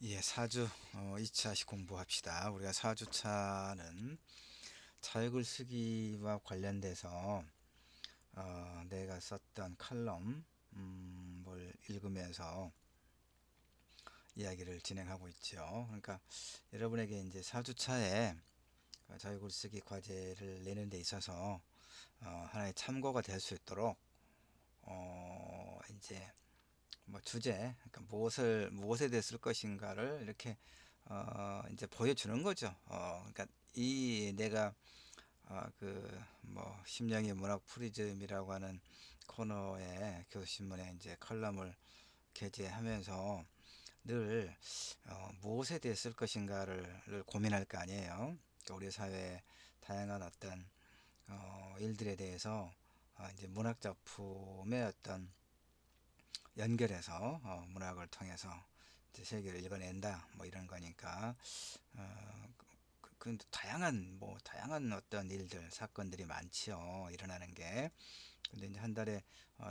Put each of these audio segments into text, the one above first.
예, 4주 2차 공부합시다. 우리가 4주차는 자유글쓰기와 관련돼서 내가 썼던 칼럼 뭘 읽으면서 이야기를 진행하고 있죠. 그러니까 여러분에게 이제 4주차에 자유글쓰기 과제를 내는 데 있어서 하나의 참고가 될 수 있도록 이제 뭐 주제, 그러니까 무엇에 대해 쓸 것인가를 이렇게 이제 보여주는 거죠. 그러니까 이 내가 그 뭐 심령의 문학 프리즘이라고 하는 코너에 교수신문에 이제 칼럼을 게재하면서 늘 무엇에 대해 쓸 것인가를 고민할 거 아니에요. 그러니까 우리 사회의 다양한 어떤 일들에 대해서 이제 문학 작품의 어떤 연결해서 문학을 통해서 이제 세계를 읽어낸다 뭐 이런 거니까 다양한 어떤 일들 사건들이 많지요, 일어나는 게. 근데 이제 한 달에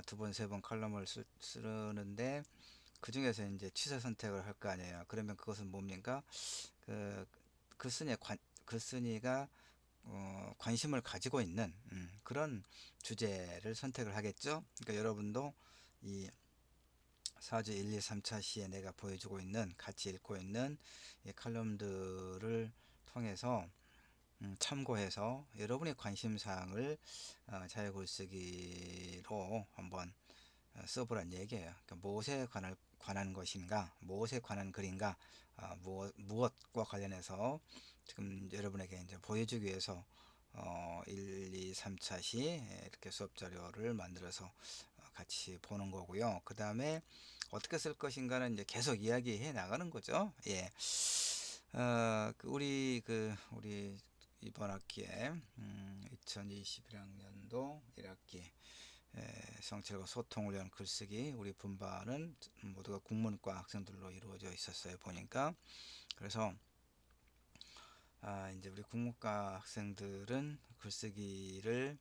두 번 세 번 칼럼을 쓰는데 그 중에서 이제 취사 선택을 할 거 아니에요. 그러면 그것은 뭡니까? 그 글쓴이의 글쓴이가 관심을 가지고 있는 그런 주제를 선택을 하겠죠. 그러니까 여러분도 이 4주 1, 2, 3차 시에 내가 보여주고 있는, 같이 읽고 있는 이 칼럼들을 통해서 참고해서 여러분의 관심사항을 자유글쓰기로 한번 써보란 얘기예요. 그러니까 관한 것인가, 무엇에 관한 글인가, 무엇과 관련해서 지금 여러분에게 이제 보여주기 위해서 1, 2, 3차 시 이렇게 수업 자료를 만들어서 같이 보는 거고요. 그 다음에 어떻게 쓸 것인가는 이제 계속 이야기해 나가는 거죠. 예. 우리 이번 학기에 2021학년도 1학기 성찰과 소통을 위한 글쓰기 우리 분반은 모두가 국문과 학생들로 이루어져 있었어요, 보니까. 그래서 이제 우리 국문과 학생들은 글쓰기를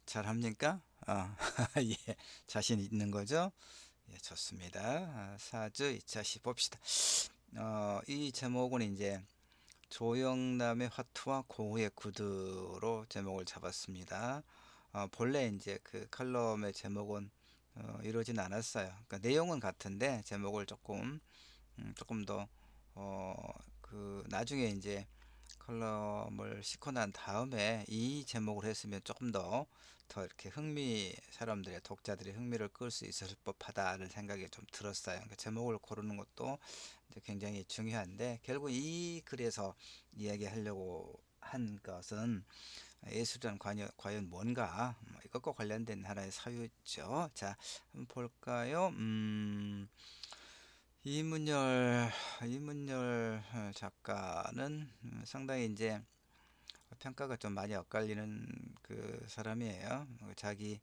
잘 합니까? 예, 자신 있는 거죠? 예, 좋습니다. 4주 2차 시 봅시다. 이 제목은 이제 조영남의 화투와 고우의 구두로 제목을 잡았습니다. 본래 이제 그 칼럼의 제목은 이루어진 않았어요. 그러니까 내용은 같은데 제목을 조금 더 나중에 이제 컬럼을 싣고 난 다음에 이 제목을 했으면 조금 더 이렇게 사람들의 독자들의 흥미를 끌 수 있었을 법하다는 생각이 좀 들었어요. 그러니까 제목을 고르는 것도 이제 굉장히 중요한데, 결국 이 글에서 이야기하려고 한 것은 예술이란 과연 뭔가, 이것과 관련된 하나의 사유죠. 자, 한번 볼까요? 이문열 작가는 상당히 이제 평가가 좀 많이 엇갈리는 그 사람이에요. 자기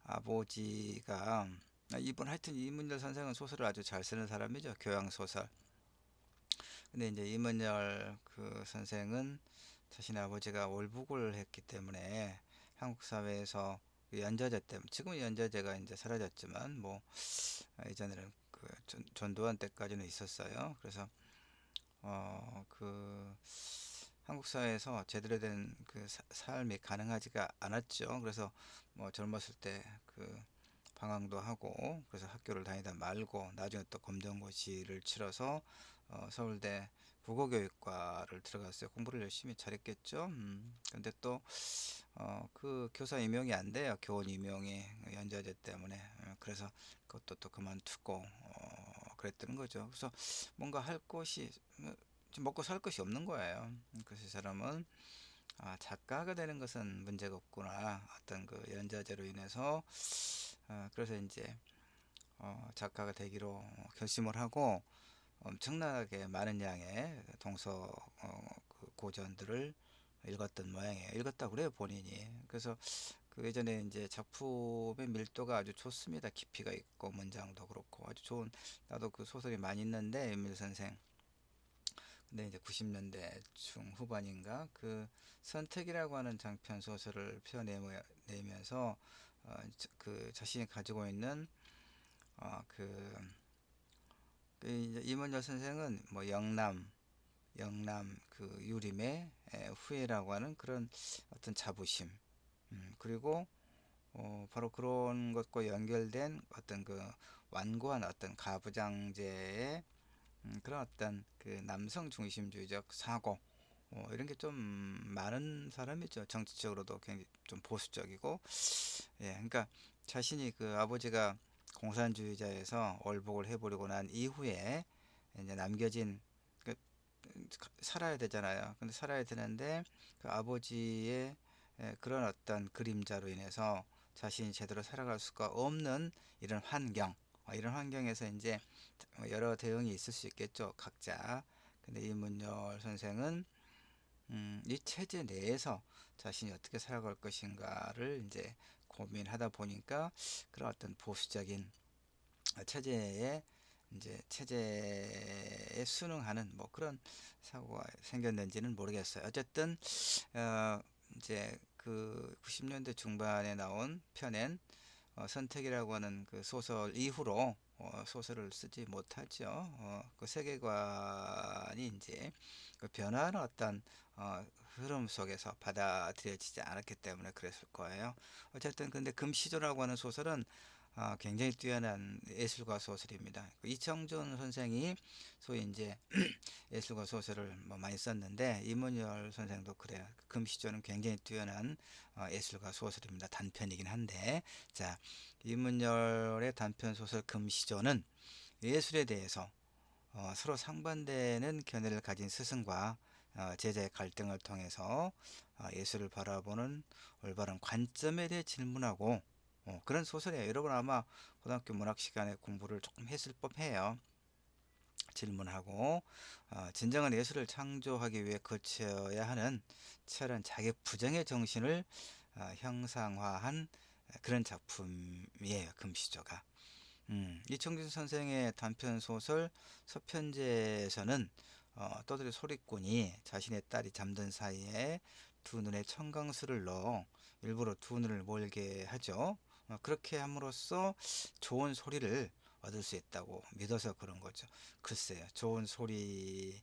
아버지가 하여튼 이문열 선생은 소설을 아주 잘 쓰는 사람이죠. 교양 소설. 근데 이제 이문열 그 선생은 자신의 아버지가 월북을 했기 때문에 한국 사회에서 그 연좌제 때문에, 지금은 연좌제가 이제 사라졌지만 뭐 예전에는 그 전두환 때까지는 있었어요. 그래서 그 한국 사회에서 제대로 된 그 삶이 가능하지가 않았죠. 그래서 뭐 젊었을 때 그 방황도 하고, 그래서 학교를 다니다 말고 나중에 또 검정고시를 치러서 서울대 국어교육과를 들어갔어요. 공부를 열심히 잘했겠죠. 근데 또 그 교사 임용이 안 돼요. 교원 임용이 연좌제 때문에. 그래서 그것도 또 그만두고 그랬던 거죠. 그래서 뭔가 할 것이 지금 먹고 살 것이 없는 거예요. 그래서 이 사람은 작가가 되는 것은 문제가 없구나, 어떤 그 연좌제로 인해서. 그래서 이제 작가가 되기로 결심을 하고 엄청나게 많은 양의 그 고전들을 읽었던 모양이에요. 읽었다 그래요, 본인이. 그래서 그 예전에 이제 작품의 밀도가 아주 좋습니다. 깊이가 있고 문장도 그렇고 아주 좋은, 나도 그 소설이 많이 있는데 임일 선생. 근데 이제 90년대 중후반인가 그 선택이라고 하는 장편 소설을 펴내면서 그 자신이 가지고 있는 그 이제 이문열 선생은 뭐 영남 그 유림의 후예라고 하는 그런 어떤 자부심, 그리고 바로 그런 것과 연결된 어떤 그 완고한 어떤 가부장제의 그런 어떤 그 남성 중심주의적 사고, 이런 게 좀 많은 사람이죠. 정치적으로도 굉장히 좀 보수적이고, 예, 그러니까 자신이 그 아버지가 공산주의자에서 월복을 해버리고 난 이후에 이제 남겨진 그 살아야 되잖아요. 근데 살아야 되는데 그 아버지의 그런 어떤 그림자로 인해서 자신이 제대로 살아갈 수가 없는 이런 환경, 이런 환경에서 이제 여러 대응이 있을 수 있겠죠, 각자. 근데 이문열 선생은 이 체제 내에서 자신이 어떻게 살아갈 것인가를 이제 고민하다 보니까 그런 어떤 보수적인 체제에 이제 체제에 순응하는 뭐 그런 사고가 생겼는지는 모르겠어요. 어쨌든 어 이제 그 90년대 중반에 나온 펴낸 선택이라고 하는 그 소설 이후로 소설을 쓰지 못하죠. 그 세계관이 이제 그 변화하는 어떤 흐름 속에서 받아들여지지 않았기 때문에 그랬을 거예요. 어쨌든 근데 금시조라고 하는 소설은 굉장히 뛰어난 예술가 소설입니다. 그 이청준 선생이 소위 이제 예술가 소설을 뭐 많이 썼는데 이문열 선생도 그래요. 금시조는 굉장히 뛰어난 예술가 소설입니다. 단편이긴 한데, 자, 이문열의 단편 소설 금시조는 예술에 대해서 서로 상반되는 견해를 가진 스승과 제자의 갈등을 통해서 예술을 바라보는 올바른 관점에 대해 질문하고, 그런 소설이에요. 여러분 아마 고등학교 문학 시간에 공부를 조금 했을 법해요. 질문하고 진정한 예술을 창조하기 위해 거쳐야 하는 치열한 자기 부정의 정신을 형상화한 그런 작품이에요. 금시조가. 이청준 선생의 단편 소설 서편제에서는 떠들이 소리꾼이 자신의 딸이 잠든 사이에 두 눈에 청강수를 넣어 일부러 두 눈을 멀게 하죠. 그렇게 함으로써 좋은 소리를 얻을 수 있다고 믿어서 그런 거죠. 글쎄요, 좋은 소리,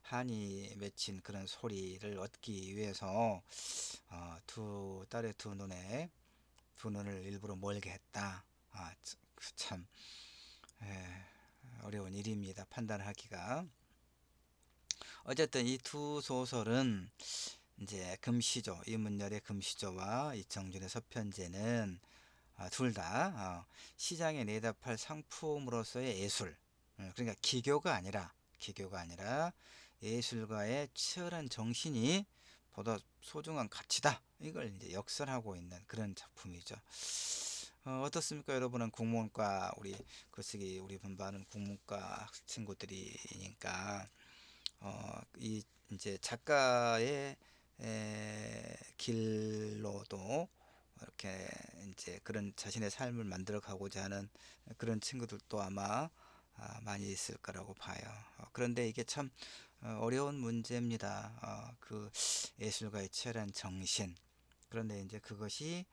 한이 맺힌 그런 소리를 얻기 위해서 두 딸의 두 눈을 일부러 멀게 했다. 참 어려운 일입니다. 판단하기가. 어쨌든 이 두 소설은 이제 금시조, 이문열의 금시조와 이청준의 서편제는 둘 다 시장에 내다팔 상품으로서의 예술, 그러니까 기교가 아니라 예술가의 치열한 정신이 보다 소중한 가치다. 이걸 이제 역설하고 있는 그런 작품이죠. 어떻습니까? 여러분은 국문과 글쓰기 우리 분반은 국문과 친구들이니까 이 이제 작가의 길로도 이렇게 이제 그런 자신의 삶을 만들어 가고자 하는 그런 친구들도 아마 많이 있을 거라고 봐요. 그런데 이게 참 어려운 문제입니다. 그 예술가의 치열한 정신. 그런데 이제 그것이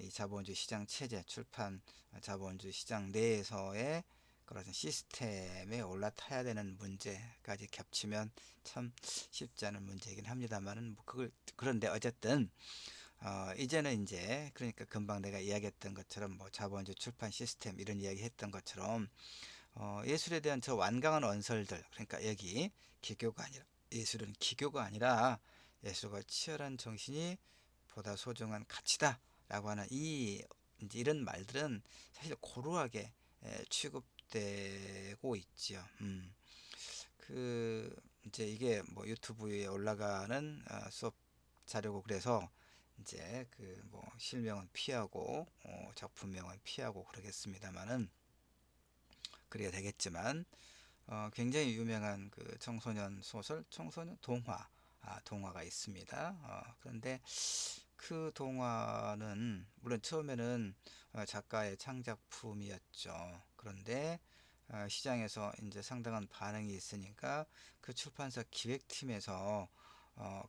이 자본주의 시장 체제, 출판 자본주의 시장 내에서의 그런 시스템에 올라타야 되는 문제까지 겹치면 참 쉽지 않은 문제이긴 합니다만은 뭐 그런데 어쨌든 이제는 이제 그러니까 금방 내가 이야기했던 것처럼 뭐 자본주의 출판 시스템 이런 이야기 했던 것처럼 예술에 대한 저 완강한 언설들, 그러니까 여기 기교가 아니라 예술은 기교가 아니라 예술과 치열한 정신이 보다 소중한 가치다라고 하는 이제 이런 말들은 사실 고루하게 취급되고 있지요. 그 이제 이게 뭐 유튜브에 올라가는 수업 자료고 그래서 이제 그 뭐 실명은 피하고 작품명은 피하고 그러겠습니다만은 그래야 되겠지만 굉장히 유명한 그 청소년 소설, 청소년 동화가 있습니다. 그런데 그 동화는 물론 처음에는 작가의 창작품이었죠. 그런데 시장에서 이제 상당한 반응이 있으니까 그 출판사 기획팀에서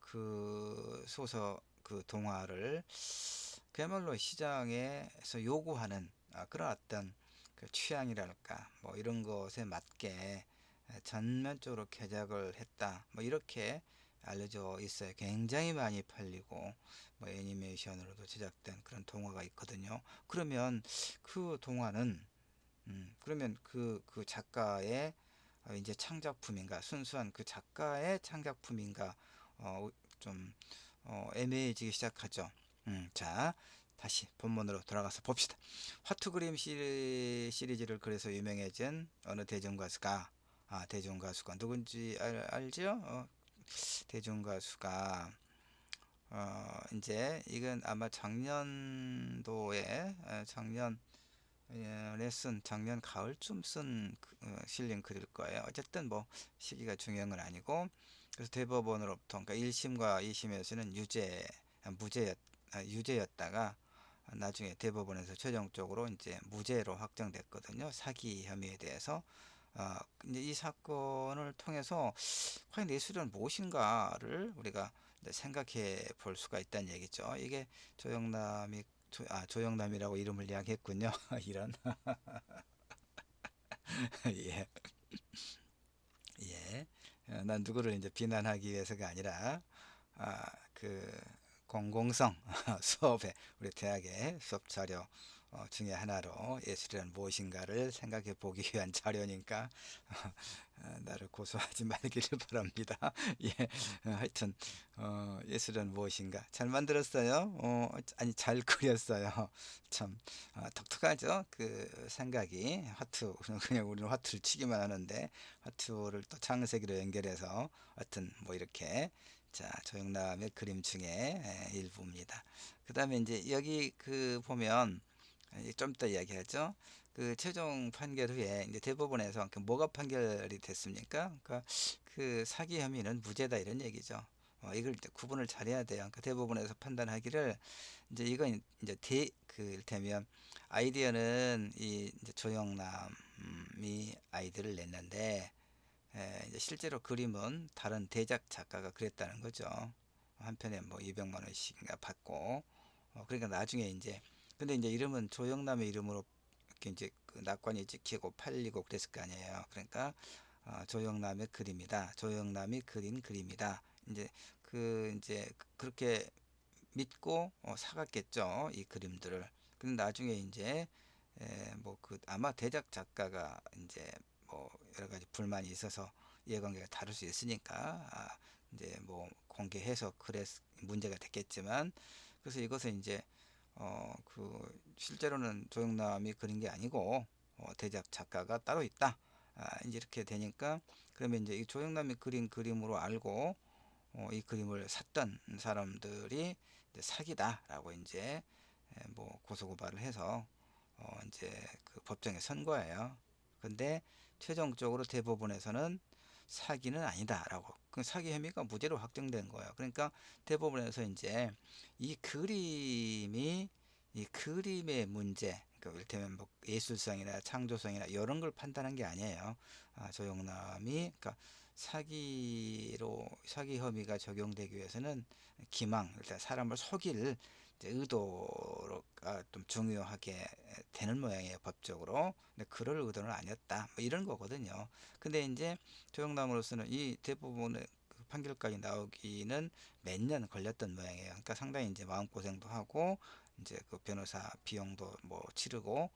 그 소설 그 동화를 그야말로 시장에서 요구하는 그런 어떤 그 취향이랄까 뭐 이런 것에 맞게 전면적으로 개작을 했다. 뭐 이렇게 알려져 있어요. 굉장히 많이 팔리고 뭐 애니메이션으로도 제작된 그런 동화가 있거든요. 그러면 그 동화는 그러면 그 작가의 이제 창작품인가 순수한 그 작가의 창작품인가 좀 애매해지기 시작하죠. 자, 다시 본문으로 돌아가서 봅시다. 화투 그림 시리즈를 그래서 유명해진 어느 대중가수가 대중가수가 누군지 알죠? 대중가수가 이제 이건 아마 작년도에 작년 레슨 작년 가을쯤 쓴 실린 글일 거예요. 어쨌든 뭐 시기가 중요한 건 아니고 그래서 대법원으로부터 그러니까 1심과 2심에서는 유죄였다가 나중에 대법원에서 최종적으로 이제 무죄로 확정됐거든요. 사기 혐의에 대해서. 이제 이 사건을 통해서 과연 예술은 무엇인가를 우리가 이제 생각해 볼 수가 있다는 얘기죠. 이게 조영남이 조영남이라고 이름을 이야기했군요. 이런. 예, 예. 난 누구를 이제 비난하기 위해서가 아니라 그 공공성 수업에 우리 대학의 수업 자료 중에 하나로 예술이란 무엇인가를 생각해 보기 위한 자료니까 나를 고소하지 말기를 바랍니다. 예, 하여튼 예술은 무엇인가 잘 만들었어요. 아니 잘 그렸어요. 참 독특하죠. 그 생각이 화투 그냥 우리는 화투를 치기만 하는데 화투를 또 창세기로 연결해서 하여튼 뭐 이렇게 자 조영남의 그림 중에 일부입니다. 그 다음에 이제 여기 그 보면 좀 이따 이야기하죠. 그 최종 판결 후에 이제 대법원에서 그 뭐가 판결이 됐습니까? 그러니까 그 사기 혐의는 무죄다 이런 얘기죠. 이걸 이제 구분을 잘해야 돼요. 그러니까 대법원에서 판단하기를 이제 이건 이제 그 일테면 아이디어는 이 이제 조영남이 아이디어를 냈는데 이제 실제로 그림은 다른 대작 작가가 그렸다는 거죠. 한 편에 뭐 200만 원씩인가 받고 그러니까 나중에 이제 근데 이제 이름은 조영남의 이름으로 이렇게 이제 그 낙관이 찍히고 팔리고 그랬을 거 아니에요. 그러니까 조영남의 그림이다. 조영남이 그린 그림이다. 이제 그렇게 믿고 사갔겠죠. 이 그림들을. 근데 나중에 이제 뭐 그 아마 대작 작가가 이제 뭐 여러 가지 불만이 있어서 이해관계가 다를 수 있으니까 이제 뭐 공개해서 그래 문제가 됐겠지만 그래서 이것은 이제 그 실제로는 조영남이 그린 게 아니고 대작 작가가 따로 있다. 이제 이렇게 되니까 그러면 이제 이 조영남이 그린 그림으로 알고 이 그림을 샀던 사람들이 이제 사기다라고 이제 뭐 고소고발을 해서 이제 그 법정에 선 거예요. 근데 최종적으로 대법원에서는 사기는 아니다라고 그 사기 혐의가 무죄로 확정된 거예요. 그러니까 대법원에서 이제 이 그림이 이 그림의 문제 그러니까 이를테면 뭐 예술성이나 창조성이나 이런 걸 판단한 게 아니에요. 조영남이 그러니까 사기 혐의가 적용되기 위해서는 기망 일단 사람을 속일 이제 의도가 좀 중요하게 되는 모양이에요 법적으로. 근데 그럴 의도는 아니었다 뭐 이런 거거든요. 근데 이제 조영남으로서는 이 대법원의 그 판결까지 나오기는 몇 년 걸렸던 모양이에요. 그러니까 상당히 이제 마음고생도 하고 이제 그 변호사 비용도 뭐 치르고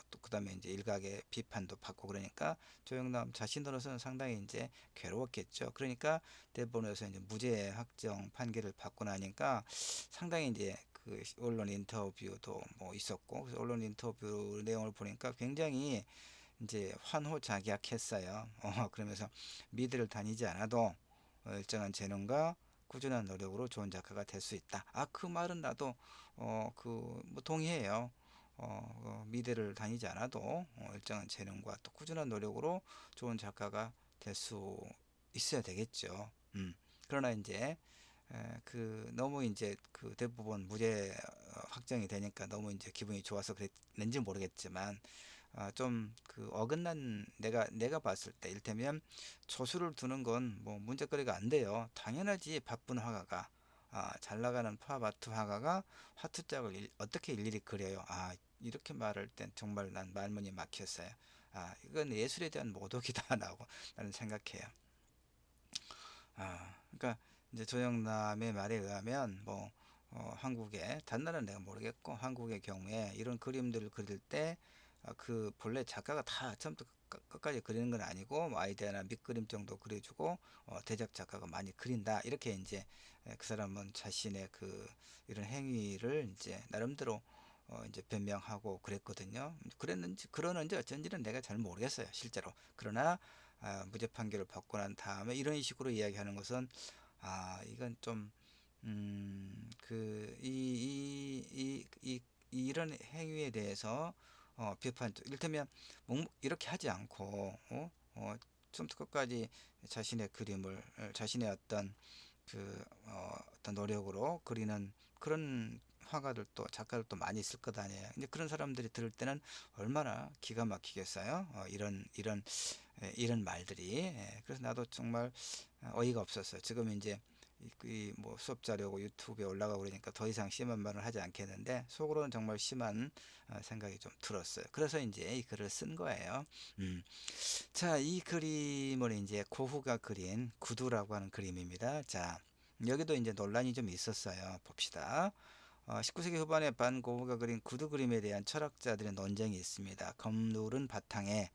또 그다음에 이제 일각의 비판도 받고 그러니까 조영남 자신으로서는 상당히 이제 괴로웠겠죠. 그러니까 대법원에서 이제 무죄 확정 판결을 받고 나니까 상당히 이제 그 언론 인터뷰도 뭐 있었고 그래서 언론 인터뷰 내용을 보니까 굉장히 이제 환호작약했어요. 그러면서 미대를 다니지 않아도 일정한 재능과 꾸준한 노력으로 좋은 작가가 될 수 있다. 그 말은 나도 그 뭐 동의해요. 미대를 다니지 않아도 일정한 재능과 또 꾸준한 노력으로 좋은 작가가 될 수 있어야 되겠죠. 그러나 이제 그 너무 이제 그 대법원 무죄 확정이 되니까 너무 이제 기분이 좋아서 그랬는지 모르겠지만 좀 그 어긋난 내가 봤을 때 일테면 조수를 두는 건 뭐 문제거리가 안 돼요. 당연하지 바쁜 화가가 잘 나가는 팝아트 화가가 화투짝을 어떻게 일일이 그려요. 이렇게 말할 땐 정말 난 말문이 막혔어요. 이건 예술에 대한 모독이다 라고 나는 생각해요. 그러니까 이제 조영남의 말에 의하면 뭐 한국의 다른 나라는 내가 모르겠고 한국의 경우에 이런 그림들을 그릴 때 그 본래 작가가 다 처음부터 끝까지 그리는 건 아니고 뭐 아이디어나 밑그림 정도 그려주고 대작 작가가 많이 그린다 이렇게 이제 그 사람은 자신의 그 이런 행위를 이제 나름대로 이제 변명하고 그랬거든요. 그랬는지 그러는지 어쩐지는 내가 잘 모르겠어요 실제로. 그러나 무죄 판결을 받고 난 다음에 이런 식으로 이야기하는 것은 이건 좀 이런 행위에 대해서 비판, 이를테면 이렇게 하지 않고 처음부터 끝까지 자신의 그림을 자신의 어떤 어떤 노력으로 그리는 그런 화가들도 작가들도 많이 있을 것 아니에요. 이제 그런 사람들이 들을 때는 얼마나 기가 막히겠어요. 이런 말들이. 그래서 나도 정말 어이가 없었어요. 지금 이제 이뭐 수업 자료고 유튜브에 올라가고 그러니까 더 이상 심한 말을 하지 않겠는데 속으로는 정말 심한 생각이 좀 들었어요. 그래서 이제 이 글을 쓴 거예요. 음. 자, 이 그림을 이제 고흐가 그린 구두라고 하는 그림입니다. 자, 여기도 이제 논란이 좀 있었어요. 봅시다. 19세기 후반에 반 고흐가 그린 구두 그림에 대한 철학자들의 논쟁이 있습니다. 검누른 바탕에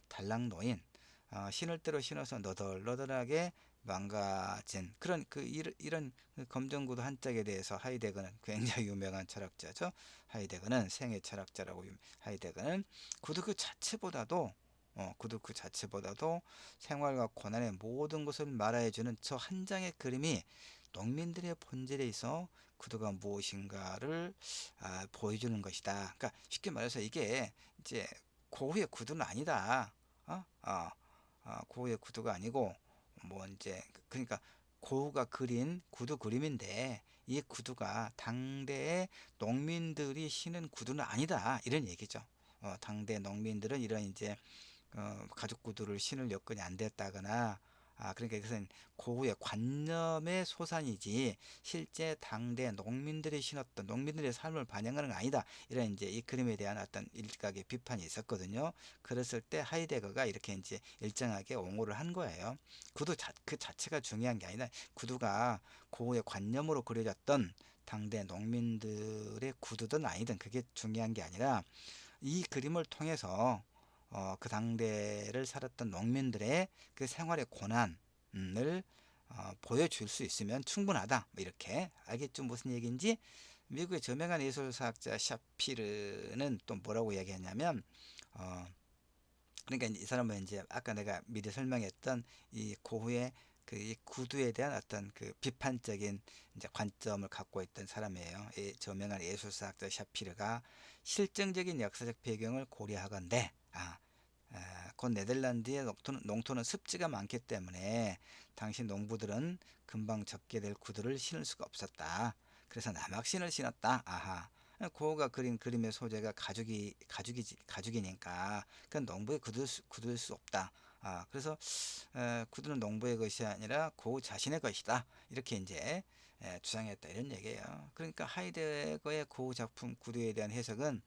달랑 노인, 신을 대로 신어서 너덜너덜하게 망가진 그런 이런 그 검정구두 한 짝에 대해서 하이데거는 굉장히 유명한 철학자죠. 하이데거는 생애 철학자라고 하이데거는 구두 그 자체보다도 생활과 고난의 모든 것을 말해주는 저 한 장의 그림이 농민들의 본질에 있어 구두가 무엇인가를 보여주는 것이다. 그러니까 쉽게 말해서 이게 이제 고흐의 구두는 아니다. 고흐의 구두가 아니고 뭐 이제 그러니까 고흐가 그린 구두 그림인데 이 구두가 당대의 농민들이 신은 구두는 아니다. 이런 얘기죠. 당대 농민들은 이런 이제 가죽 구두를 신을 여건이 안 됐다거나 그러니까 이것은 고흐의 관념의 소산이지 실제 당대 농민들이 신었던 농민들의 삶을 반영하는 건 아니다. 이런 이제 이 그림에 대한 어떤 일각의 비판이 있었거든요. 그랬을 때 하이데거가 이렇게 이제 일정하게 옹호를 한 거예요. 그 자체가 중요한 게 아니라 구두가 고흐의 관념으로 그려졌던 당대 농민들의 구두든 아니든 그게 중요한 게 아니라 이 그림을 통해서 그 당대를 살았던 농민들의 그 생활의 고난을 보여줄 수 있으면 충분하다. 뭐 이렇게 알겠죠? 무슨 얘기인지. 미국의 저명한 예술사학자 샤피르는 또 뭐라고 이야기했냐면 그러니까 이 사람은 이제 아까 내가 미리 설명했던 이 고흐의 그 이 구두에 대한 어떤 그 비판적인 이제 관점을 갖고 있던 사람이에요. 이 저명한 예술사학자 샤피르가 실증적인 역사적 배경을 고려하건대 곧 네덜란드의 농토는 습지가 많기 때문에 당시 농부들은 금방 접게 될 구두를 신을 수가 없었다. 그래서 남학신을 신었다. 고흐가 그린 그림의 소재가 가죽이니까 그건 농부의 구두일 수 없다. 그래서 구두는 농부의 것이 아니라 고흐 자신의 것이다. 이렇게 이제 주장했다 이런 얘기예요. 그러니까 하이데거의 고흐 작품 구두에 대한 해석은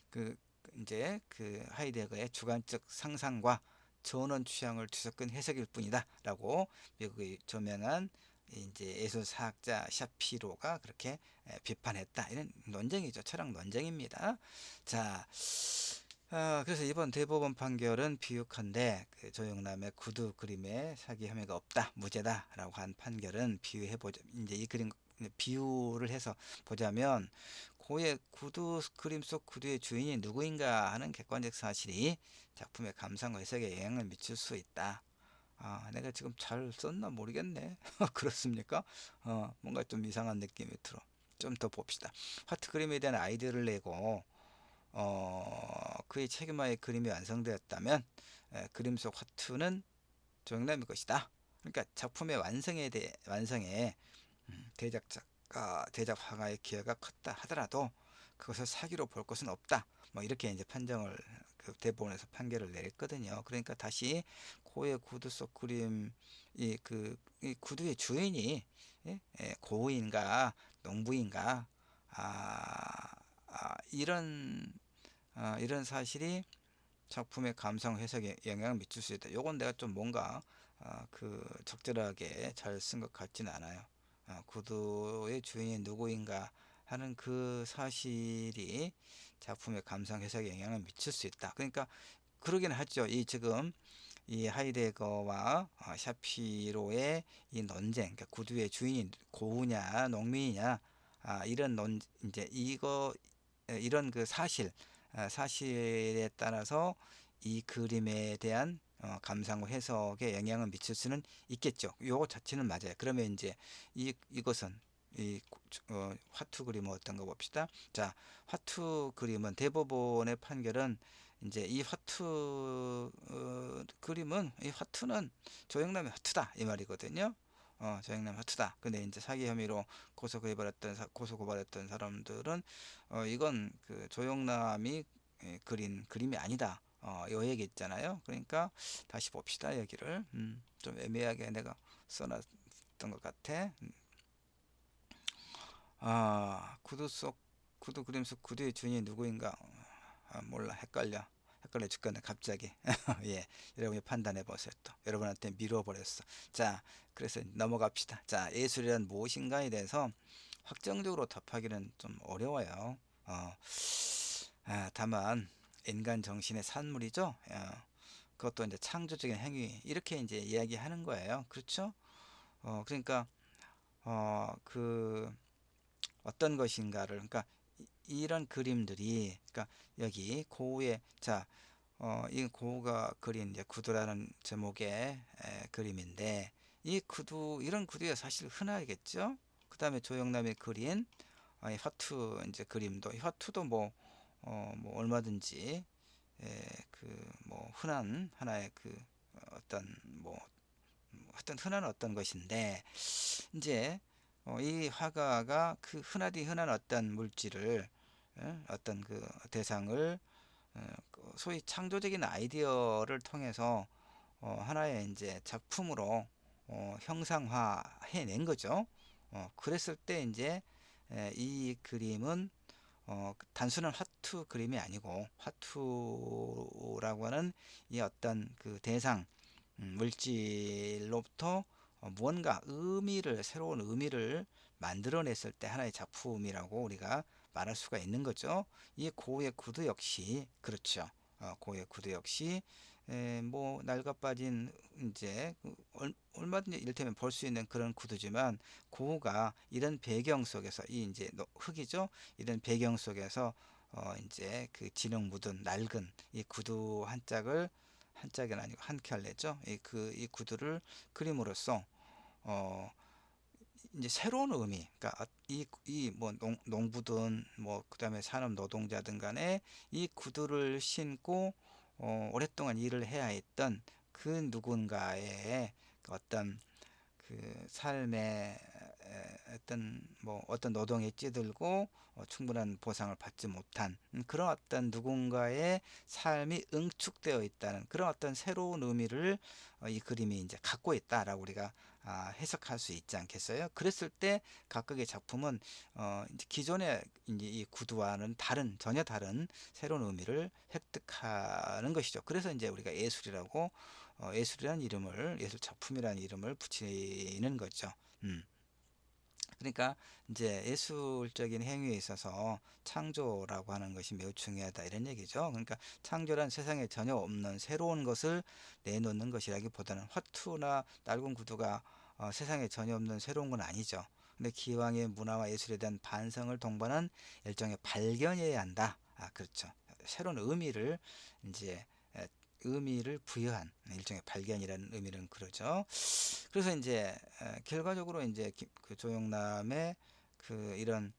그 이제 그 하이데거의 주관적 상상과 전원 취향을 뒤섞은 해석일 뿐이다라고 미국의 저명한 이제 예술사학자 샤피로가 그렇게 비판했다. 이런 논쟁이죠. 철학 논쟁입니다. 자, 그래서 이번 대법원 판결은 비유컨대 그 조영남의 구두 그림에 사기 혐의가 없다, 무죄다라고 한 판결은 비유해 보자. 이제 이 그림 비유를 해서 보자면 고의 구두 그림 속 구두의 주인이 누구인가 하는 객관적 사실이 작품의 감상과 해석에 영향을 미칠 수 있다. 내가 지금 잘 썼나 모르겠네. 그렇습니까? 뭔가 좀 이상한 느낌이 들어. 좀 더 봅시다. 하트 그림에 대한 아이디어를 내고 그의 책임하에 그림이 완성되었다면 그림 속 화투는 조영남의 것이다. 그러니까 작품의 완성에 대작 작가, 대작 화가의 기여가 컸다 하더라도 그것을 사기로 볼 것은 없다. 뭐 이렇게 이제 판정을 그 대법원에서 판결을 내렸거든요. 그러니까 다시 고의 구두 속 그림 이 구두의 주인이 고인가 농부인가 아, 이런 사실이 작품의 감상 해석에 영향을 미칠 수 있다. 요건 내가 좀 뭔가 적절하게 잘 쓴 것 같지는 않아요. 구두의 주인이 누구인가 하는 그 사실이 작품의 감상 해석에 영향을 미칠 수 있다. 그러니까 그러긴 하죠. 이 지금 이 하이데거와 샤피로의 이 논쟁, 그러니까 구두의 주인이 고우냐 농민이냐, 이런 이제 이런 그 사실에 따라서 이 그림에 대한 감상과 해석에 영향을 미칠 수는 있겠죠. 요거 자체는 맞아요. 그러면 이제 이것은 이 화투 그림은 어떤 거 봅시다. 자, 화투 그림은 대법원의 판결은 이제 이 화투 그림은 이 화투는 조영남의 화투다 이 말이거든요. 조영남 화투다. 근데 이제 사기 혐의로 고소고발했던 사람들은 이건 그 조영남이 그린 그림이 아니다. 요 얘기 있잖아요. 그러니까 다시 봅시다 여기를. 좀 애매하게 내가 써놨던 것 같아. 구두 그림 속 구두의 주인이 누구인가? 몰라, 헷갈려 죽겠네 갑자기. 예, 여러분이 판단해 보세요. 또 여러분한테 미뤄버렸어. 자, 그래서 넘어갑시다. 자, 예술이란 무엇인가에 대해서 확정적으로 답하기는 좀 어려워요. 다만 인간 정신의 산물이죠. 그것도 이제 창조적인 행위 이렇게 이제 이야기하는 거예요. 그렇죠? 그러니까 그 어떤 것인가를, 그러니까 이런 그림들이, 그러니까 여기 고우의, 이 고우가 그린 이제 구두라는 제목의 그림인데, 이런 구두가 사실 흔하겠죠. 그 다음에 조영남이 그린 이 화투 이제 그림도, 이 화투도 뭐 얼마든지 뭐 흔한 하나의 어떤 어떤 흔한 어떤 것인데, 이제 이 화가가 그 흔하디 흔한 어떤 물질을, 어떤 그 대상을 소위 창조적인 아이디어를 통해서 하나의 이제 작품으로 형상화해 낸 거죠. 그랬을 때 이제 이 그림은 단순한 화투 그림이 아니고, 화투라고 하는 이 어떤 그 대상, 물질로부터 무언가 새로운 의미를 만들어냈을 때 하나의 작품이라고 우리가 말할 수가 있는 거죠. 이 고우의 구두 역시 그렇죠. 고우의 구두 역시 뭐 낡아 빠진 이제 얼마든지 이를테면 볼 수 있는 그런 구두지만, 고우가 이런 배경 속에서, 이 이제 흙이죠. 이런 배경 속에서 이제 그 진흙 묻은 낡은 이 구두 한 짝은 아니고 한 켤레죠. 이 구두를 그림으로써 어 이제 새로운 의미, 그러니까 이 뭐 농부든 뭐 그다음에 산업 노동자든 간에 이 구두를 신고 오랫동안 일을 해야 했던 그 누군가의 어떤 그 삶의 어떤 노동에 찌들고 충분한 보상을 받지 못한 그런 어떤 누군가의 삶이 응축되어 있다는 그런 어떤 새로운 의미를 이 그림이 이제 갖고 있다라고 우리가 해석할 수 있지 않겠어요? 그랬을 때 각각의 작품은 이제 기존의 이제 이 구두와는 전혀 다른 새로운 의미를 획득하는 것이죠. 그래서 이제 우리가 예술이라는 이름을, 예술 작품이라는 이름을 붙이는 거죠. 음. 그러니까 이제 예술적인 행위에 있어서 창조라고 하는 것이 매우 중요하다 이런 얘기죠. 그러니까 창조란 세상에 전혀 없는 새로운 것을 내놓는 것이라기보다는, 화투나 낡은 구두가 세상에 전혀 없는 새로운 건 아니죠. 근데 기왕의 문화와 예술에 대한 반성을 동반한 일종의 발견이어야 한다. 그렇죠. 새로운 이제 에, 의미를 부여한 일종의 발견이라는 의미는 그러죠. 그래서 이제 결과적으로 이제 그 조영남의 이런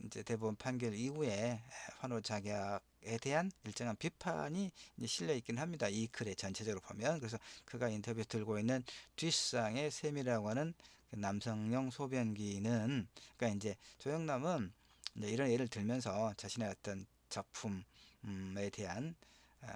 이제 대법원 판결 이후에 환호작약에 대한 일정한 비판이 이제 실려 있긴 합니다. 이 글에 전체적으로 보면. 그래서 그가 인터뷰에 들고 있는 뒷상의 샘이라고 하는 그 남성용 소변기는, 그러니까 이제 조영남은 이제 이런 예를 들면서 자신의 어떤 작품에 대한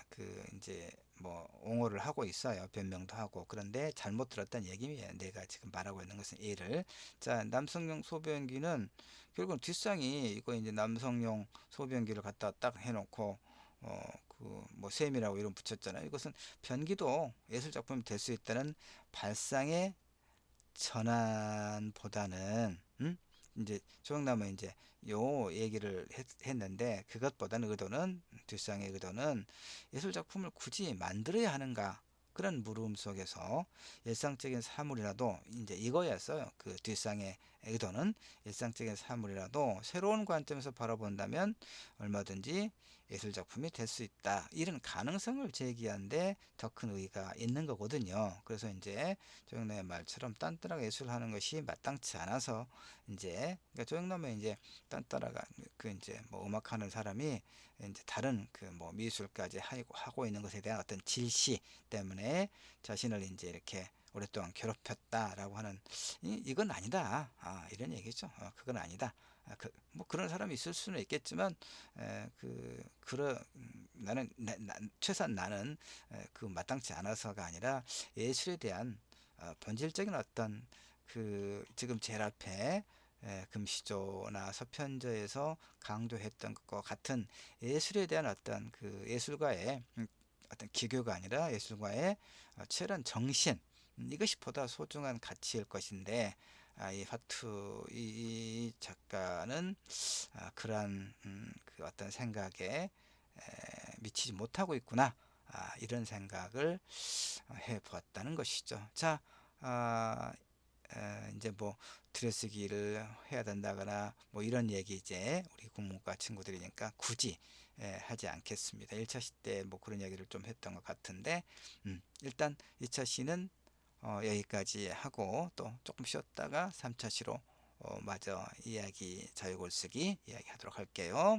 그 이제 뭐 옹호를 하고 있어요. 변명도 하고. 그런데 잘못 들었다는 얘기예요. 내가 지금 말하고 있는 것은 이를. 자, 남성용 소변기는 결국은 뒷상이 이거 이제 남성용 소변기를 갖다 딱 해놓고 그 뭐 셈이라고 이름 붙였잖아요. 이것은 변기도 예술 작품이 될 수 있다는 발상의 전환보다는 이제 조영남은 이제 요 얘기를 했는데, 그것보다는 의도는, 뒷상의 의도는 예술 작품을 굳이 만들어야 하는가, 그런 물음 속에서 일상적인 사물이라도 이제 이거였어요. 그 뒷상의 의도는 일상적인 사물이라도 새로운 관점에서 바라본다면 얼마든지 예술 작품이 될 수 있다, 이런 가능성을 제기하는데 더 큰 의의가 있는 거거든요. 그래서 이제 조영남의 말처럼 딴따라가 예술하는 것이 마땅치 않아서 이제, 그러니까 조영남은 이제 딴따라가 그 이제 뭐 음악하는 사람이 이제 다른 그 뭐 미술까지 하고 있는 것에 대한 어떤 질시 때문에 자신을 이제 이렇게 오랫동안 괴롭혔다라고 하는, 이건 아니다, 이런 얘기죠. 그건 아니다. 뭐 그런 사람이 있을 수는 있겠지만, 나는 최소한 나는 그 마땅치 않아서가 아니라 예술에 대한 본질적인 어떤 그 지금 제일 앞에 금시조나 서편저에서 강조했던 것과 같은 예술에 대한 어떤 그 예술가의 어떤 기교가 아니라 예술가의 치열한 정신, 이것이 보다 소중한 가치일 것인데, 이 화투 이 작가는 그러한 그 어떤 생각에 미치지 못하고 있구나, 이런 생각을 해 보았다는 것이죠. 자, 아, 이제 뭐 들여쓰기를 해야 된다거나 뭐 이런 얘기 이제 우리 국문과 친구들이니까 굳이 하지 않겠습니다. 1차 시 때 뭐 그런 얘기를 좀 했던 것 같은데, 일단 2차 시는 여기까지 하고 또 조금 쉬었다가 3차 시로 마저 이야기 자유글쓰기 이야기 하도록 할게요.